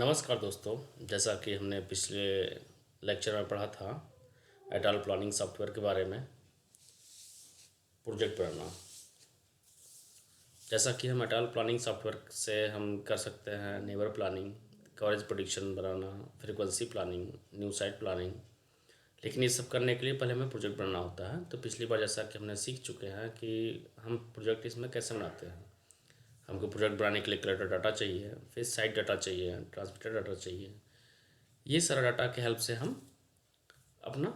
नमस्कार दोस्तों। जैसा कि हमने पिछले लेक्चर में पढ़ा था एटाल प्लानिंग सॉफ्टवेयर के बारे में, प्रोजेक्ट बनाना। जैसा कि हम एटाल प्लानिंग सॉफ्टवेयर से हम कर सकते हैं नेबर प्लानिंग, कवरेज प्रेडिक्शन बनाना, frequency planning, new site planning. लेकिन ये सब करने के लिए पहले हमें प्रोजेक्ट बनाना होता है। तो पिछली बार जैसा कि हमने सीख चुके हैं कि हम प्रोजेक्ट इसमें कैसे बनाते हैं। हमको प्रोजेक्ट बनाने के लिए कलेक्टर डाटा चाहिए, फिर साइट डाटा चाहिए, ट्रांसमिटर डाटा चाहिए। ये सारा डाटा के हेल्प से हम अपना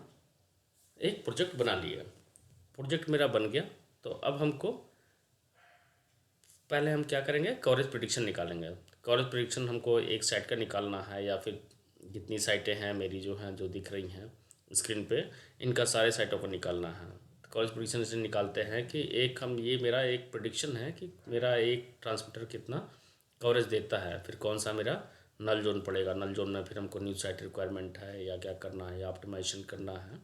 एक प्रोजेक्ट बना लिया। प्रोजेक्ट मेरा बन गया। तो अब हमको पहले हम क्या करेंगे, कवरेज प्रेडिक्शन निकालेंगे। कवरेज प्रेडिक्शन हमको एक साइट का निकालना है, या फिर जितनी साइटें हैं मेरी जो हैं जो दिख रही हैं स्क्रीन पे, इनका सारे साइटों को निकालना है। कवरेज प्रेडिक्शन इसे निकालते हैं कि ये मेरा एक प्रेडिक्शन है कि मेरा एक ट्रांसमीटर कितना कवरेज देता है, फिर कौन सा मेरा नल जोन पड़ेगा। नल जोन में फिर हमको न्यू साइट रिक्वायरमेंट है या क्या करना है या ऑप्टिमाइजेशन करना है।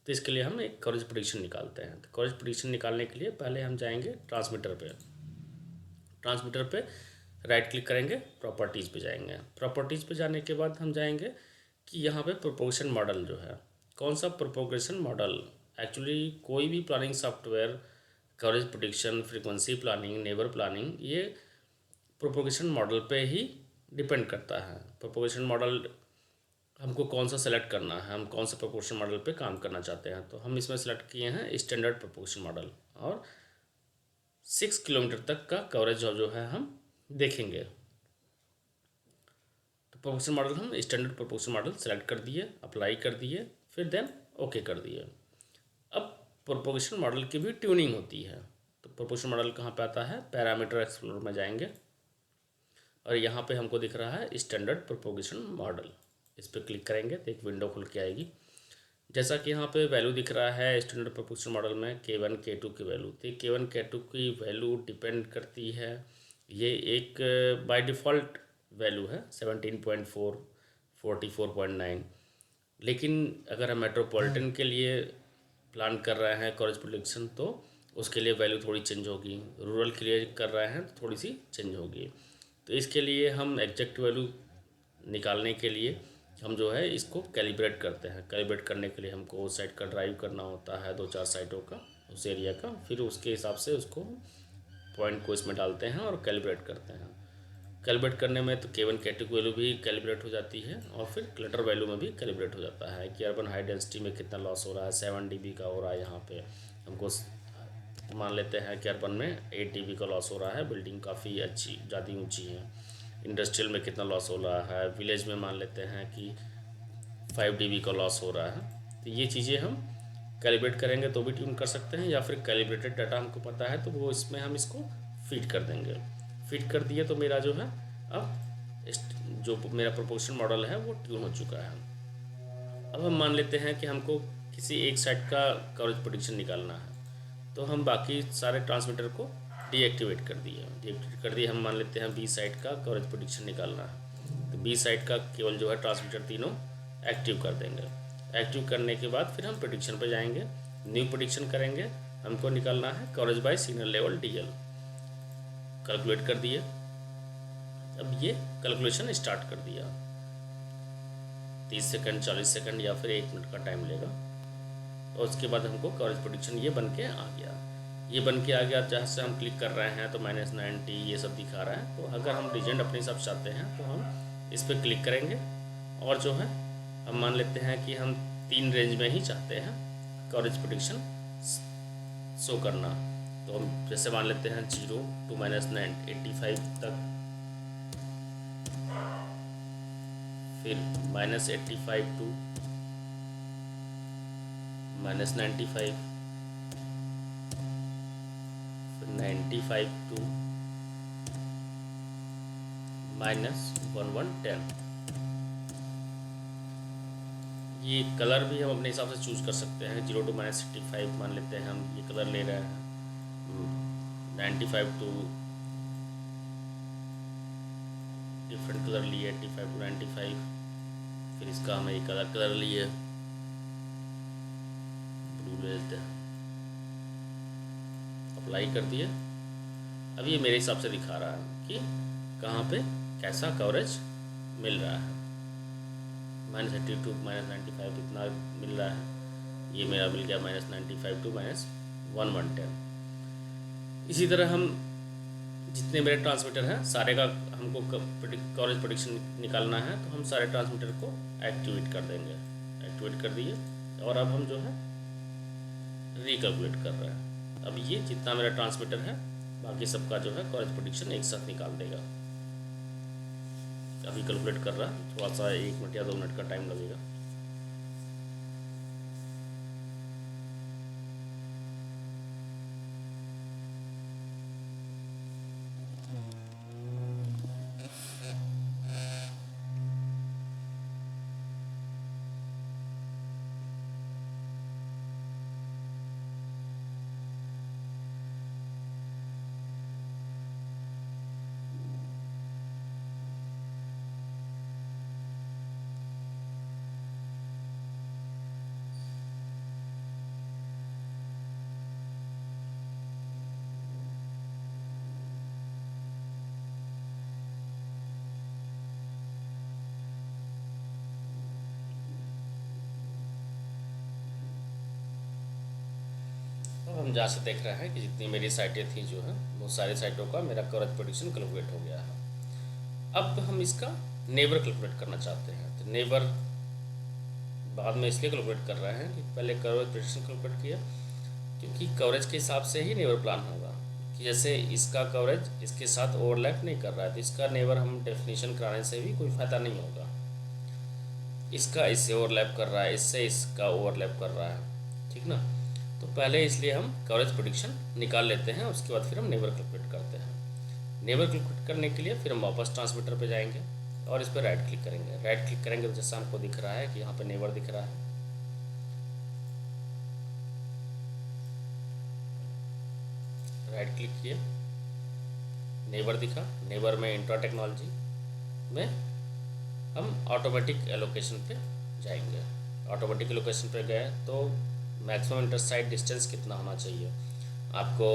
तो इसके लिए हम एक कवरेज प्रेडिक्शन निकालते हैं। तो कवरेज प्रेडिक्शन निकालने के लिए पहले हम जाएंगे ट्रांसमीटर पे। ट्रांसमीटर पे राइट क्लिक करेंगे, प्रॉपर्टीज़ पे जाएंगे। प्रॉपर्टीज़ पे जाने के बाद हम जाएंगे कि यहाँ पे प्रोपोगेशन मॉडल जो है, कौन सा प्रोपोगेशन मॉडल। एक्चुअली कोई भी planning software, coverage prediction, frequency planning, neighbour planning, ये प्रोपोगेशन मॉडल पे ही डिपेंड करता है। प्रोपोगेशन मॉडल हमको कौन सा सेलेक्ट करना है, हम कौन सा प्रोपोगेशन मॉडल पे काम करना चाहते हैं। तो हम इसमें सेलेक्ट किए हैं स्टैंडर्ड प्रोपोगेशन मॉडल, और 6 किलोमीटर तक का कवरेज जो है हम देखेंगे। तो प्रोपोगेशन मॉडल हम स्टैंडर्ड प्रोपोगेशन मॉडल सेलेक्ट कर दिए, अप्लाई कर दिए, फिर देन ओके कर दिए। अब प्रोपोगेशन मॉडल की भी ट्यूनिंग होती है। तो प्रोपोगेशन मॉडल कहाँ पे आता है, पैरामीटर एक्सप्लोरर में जाएंगे, और यहाँ पे हमको दिख रहा है स्टैंडर्ड प्रोपोगेशन मॉडल। इस पर क्लिक करेंगे तो एक विंडो खुल के आएगी। जैसा कि यहाँ पे वैल्यू दिख रहा है स्टैंडर्ड प्रोपोगेशन मॉडल में K1 K2 की वैल्यू। तो K1 K2 की वैल्यू डिपेंड करती है, ये एक बाय डिफ़ॉल्ट वैल्यू है 17.4, 44.9। लेकिन अगर हम मेट्रोपॉलिटन के लिए प्लान कर रहे हैं कवरेज प्रेडिक्शन, तो उसके लिए वैल्यू थोड़ी चेंज होगी। रूरल के लिए कर रहे हैं तो थोड़ी सी चेंज होगी। तो इसके लिए हम एग्जैक्ट वैल्यू निकालने के लिए हम जो है इसको कैलिब्रेट करते हैं। कैलिब्रेट करने के लिए हमको उस साइट का ड्राइव करना होता है, 2-4 साइटों का, उस एरिया का। फिर उसके हिसाब से उसको पॉइंट को इसमें डालते हैं और कैलिब्रेट करते हैं। कैलिब्रेट करने में तो K1 K2 की वैल्यू भी कैलिब्रेट हो जाती है, और फिर क्लटर वैल्यू में भी कैलिब्रेट हो जाता है कि अर्बन हाई डेंसिटी में कितना लॉस हो रहा है। 7 dB का हो रहा है यहाँ पे हमको। मान लेते हैं कि अर्बन में 8 dB का लॉस हो रहा है, बिल्डिंग काफ़ी अच्छी ज़्यादा ऊंची है। इंडस्ट्रियल में कितना लॉस हो रहा है, विलेज में मान लेते हैं कि 5 dB का लॉस हो रहा है। तो ये चीज़ें हम कैलिब्रेट करेंगे तो भी ट्यून कर सकते हैं, या फिर कैलिब्रेटेड डाटा हमको पता है तो वो इसमें हम इसको फीड कर देंगे। फीड कर दिए तो मेरा जो है अब जो मेरा प्रोपोर्शन मॉडल है वो ट्यून हो चुका है। अब हम मान लेते हैं कि हमको किसी एक साइट का कवरेज प्रेडिक्शन निकालना है, तो हम बाकी सारे ट्रांसमीटर को डीएक्टिवेट कर दिए। हम मान लेते हैं बी साइट का कवरेज प्रेडिक्शन निकालना है, तो बी साइट का केवल जो है ट्रांसमीटर तीनों एक्टिव कर देंगे। एक्टिव करने के बाद फिर हम प्रेडिक्शन पर जाएंगे, न्यू प्रेडिक्शन करेंगे। हमको निकालना है coverage by signal level DL। Calculate कर दिए। अब ये कैलकुलेशन स्टार्ट कर दिया। 30 सेकंड, 40 सेकंड या फिर 1 मिनट का टाइम लेगा, और उसके बाद हमको कवरेज प्रेडिक्शन ये बन के आ गया। ये बन के आ गया। जहाँ से हम क्लिक कर रहे हैं तो -90 ये सब दिखा रहा है। तो अगर हम रीजेंट अपने हिसाब से चाहते हैं तो हम इस पर क्लिक करेंगे, और जो है हम मान लेते हैं कि हम 3 रेंज में ही चाहते हैं कवरेज प्रेडिक्शन शो करना। तो हम जैसे मान लेते हैं 0 to -85 तक, फिर -85 to -95, फिर 95 to -1110। ये कलर भी हम अपने हिसाब से चूज कर सकते हैं। 0 to -65 मान लेते हैं हम ये कलर ले रहे हैं। 95 to डिफरेंट कलर लिए, 85 to 95। फिर इसका हमें ये कलर लिए, ब्लू ले लेते हैं, अप्लाई कर दिए। अब ये मेरे हिसाब से दिखा रहा है कि कहाँ पे कैसा कवरेज मिल रहा है, -32 -95 इतना मिल रहा है। ये मेरा मिल गया -95 टू -110। इसी तरह हम जितने मेरे ट्रांसमीटर हैं सारे का हमको कवरेज प्रेडिक्शन निकालना है, तो हम सारे ट्रांसमीटर को एक्टिवेट कर देंगे। एक्टिवेट कर दिए और अब हम जो है रिकैलकुलेट कर रहे हैं। अब ये जितना मेरा ट्रांसमीटर है बाकी सबका जो है कवरेज प्रेडिक्शन एक साथ निकाल देगा। अभी कैलकुलेट कर रहा है, थोड़ा सा 1 मिनट या 2 मिनट का टाइम लगेगा। अब हम जहाँ से देख रहे हैं कि जितनी मेरी साइटें थी जो है वो सारी साइटों का मेरा कवरेज प्रेडिक्शन कैलकुलेट हो गया है। अब हम इसका नेबर कैलकुलेट करना चाहते हैं, तो नेबर बाद में इसलिए कैलकुलेट कर रहे हैं कि पहले कवरेज प्रेडिक्शन कैलकुलेट किया, क्योंकि कवरेज के हिसाब से ही नेबर प्लान होगा कि जैसे इसका कवरेज इसके साथ ओवरलैप नहीं कर रहा है तो इसका नेबर हम डेफिनेशन कराने से भी कोई फ़ायदा नहीं होगा। इसका इससे ओवरलैप कर रहा है, इससे इसका ओवरलैप कर रहा है, ठीक ना। तो पहले इसलिए हम कवरेज प्रेडिक्शन निकाल लेते हैं, उसके बाद फिर हम नेबर कैलकुलेट करते हैं। नेबर कैलकुलेट करने के लिए फिर हम वापस ट्रांसमीटर पे जाएंगे और इस पर राइट क्लिक करेंगे। राइट क्लिक करेंगे तो जैसा हमको दिख रहा है कि यहाँ पे नेबर दिख रहा है, राइट क्लिक किए, नेबर दिखा। नेबर में इंट्रा टेक्नोलॉजी में हम ऑटोमेटिक एलोकेशन पे जाएंगे। ऑटोमेटिक एलोकेशन पे गए तो मैक्सिमम इंटरसाइट डिस्टेंस कितना होना चाहिए आपको।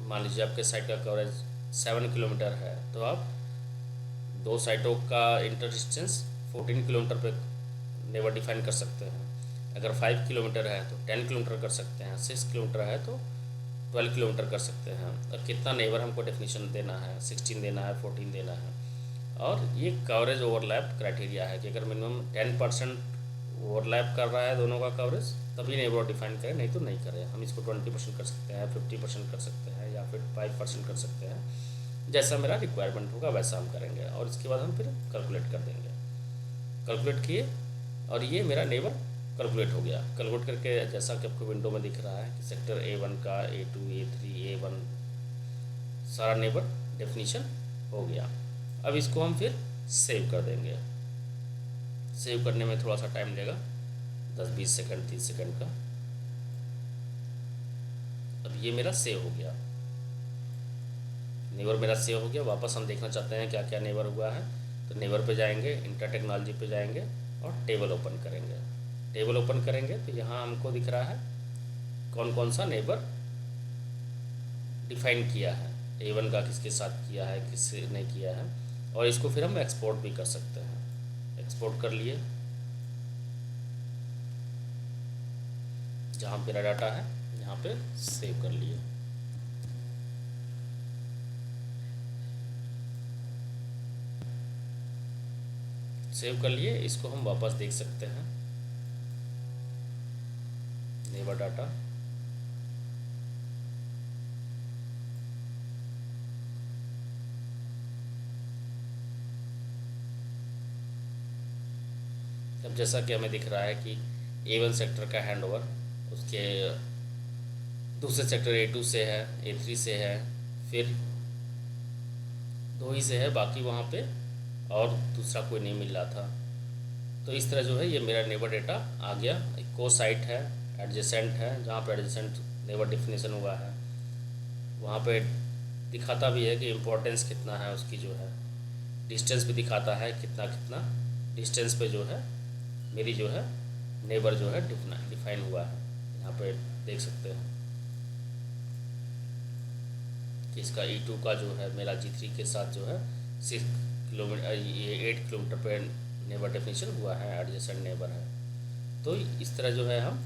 मान लीजिए आपके साइट का कवरेज 7 किलोमीटर है तो आप 2 साइटों का इंटर डिस्टेंस 14 किलोमीटर पे नेबर डिफाइन कर सकते हैं। अगर 5 किलोमीटर है तो 10 किलोमीटर कर सकते हैं, 6 किलोमीटर है तो 12 किलोमीटर कर सकते हैं। और कितना नेबर हमको डेफिनेशन देना है, 16 देना है, 14 देना है। और ये कवरेज ओवरलैप क्राइटेरिया है कि अगर मिनिमम 10% ओवरलैप कर रहा है दोनों का कवरेज तभी नेबर डिफाइन करें, नहीं तो नहीं करें। हम इसको 20% कर सकते हैं, 50% कर सकते हैं या फिर 5% कर सकते हैं। जैसा मेरा रिक्वायरमेंट होगा वैसा हम करेंगे और इसके बाद हम फिर कैलकुलेट कर देंगे। कैलकुलेट किए और ये मेरा नेबर कैलकुलेट हो गया। कैलकुलेट करके जैसा कि आपको विंडो में दिख रहा है कि सेक्टर A1 का, A2, A3, A1 सारा नेबर डेफिनीशन हो गया। अब इसको हम फिर सेव कर देंगे। सेव करने में थोड़ा सा टाइम लेगा, 10-20 सेकंड, 30 सेकंड का। अब ये मेरा सेव हो गया, नेबर मेरा सेव हो गया। वापस हम देखना चाहते हैं क्या क्या नेबर हुआ है, तो नेबर पे जाएंगे, इंटर टेक्नोलॉजी पे जाएंगे और टेबल ओपन करेंगे। टेबल ओपन करेंगे तो यहाँ हमको दिख रहा है कौन कौन सा नेबर डिफाइन किया है, A1 का किसके साथ किया है, किससे नहीं किया है। और इसको फिर हम एक्सपोर्ट भी कर सकते हैं। एक्सपोर्ट कर लिए, जहाँ मेरा डाटा है यहाँ पे सेव कर लिए। सेव कर लिए, इसको हम वापस देख सकते हैं। नेबर डाटा, अब जैसा कि हमें दिख रहा है कि A1 सेक्टर का हैंडओवर उसके दूसरे सेक्टर A2 से है, A3 से है, फिर 2 ही से है, बाकी वहाँ पे और दूसरा कोई नहीं मिल रहा था। तो इस तरह जो है ये मेरा नेबर डेटा आ गया। को साइट है, एडजेसेंट है, जहाँ पे एडजेसेंट नेबर डिफिनेशन हुआ है वहाँ पे दिखाता भी है कि इम्पोर्टेंस कितना है उसकी, जो है डिस्टेंस भी दिखाता है कितना कितना डिस्टेंस पे जो है मेरी जो है नेबर जो है डिफाइन हुआ है। यहाँ पे देख सकते हैं कि इसका E2 का जो है मेरा G3 के साथ जो है किलोमीटर, ये 8 किलोमीटर पे नेबर डेफिनेशन हुआ है, एडजेसेंट नेबर है। तो इस तरह जो है हम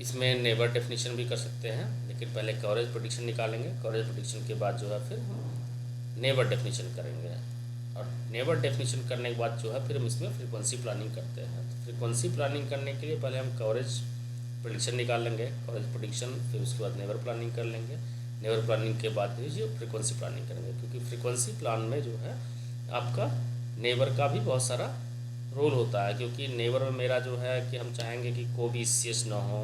इसमें नेबर डेफिनेशन भी कर सकते हैं, लेकिन पहले कवरेज प्रेडिक्शन निकालेंगे। कवरेज प्रेडिक्शन के बाद जो है फिर हम नेबर डेफिनेशन करेंगे, और नेबर डेफिनेशन करने के बाद जो है फिर हम इसमें फ्रीक्वेंसी प्लानिंग करते हैं। तो फ्रीक्वेंसी प्लानिंग करने के लिए पहले हम कवरेज प्रेडिक्शन निकाल लेंगे, कवरेज प्रेडिक्शन, फिर उसके बाद नेबर प्लानिंग कर लेंगे। नेबर प्लानिंग के बाद जो फ्रीक्वेंसी प्लानिंग करेंगे, क्योंकि फ्रीक्वेंसी प्लान में जो है आपका नेबर का भी बहुत सारा रोल होता है। क्योंकि नेबर में मेरा जो है कि हम चाहेंगे कि को भी BCS ना हो,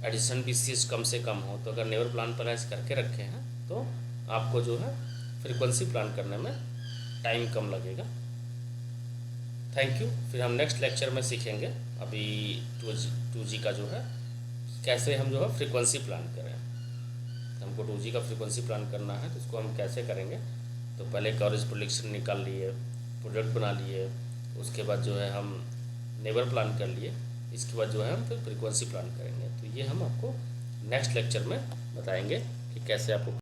एडिशन BCS कम से कम हो। तो अगर नेबर प्लान पर ऐसे करके रखे हैं तो आपको जो है फ्रीक्वेंसी प्लान करने में टाइम कम लगेगा। Thank you. फिर हम नेक्स्ट लेक्चर में सीखेंगे अभी 2G का जो है कैसे हम जो है फ्रीक्वेंसी प्लान करें। हमको 2G का फ्रीक्वेंसी प्लान करना है तो उसको हम कैसे करेंगे। तो पहले कवरेज प्रेडिक्शन निकाल लिए, प्रोडक्ट बना लिए, उसके बाद जो है हम नेबर प्लान कर लिए, इसके बाद जो है हम फिर फ्रीक्वेंसी प्लान करेंगे। तो ये हम आपको नेक्स्ट लेक्चर में बताएंगे कि कैसे आपको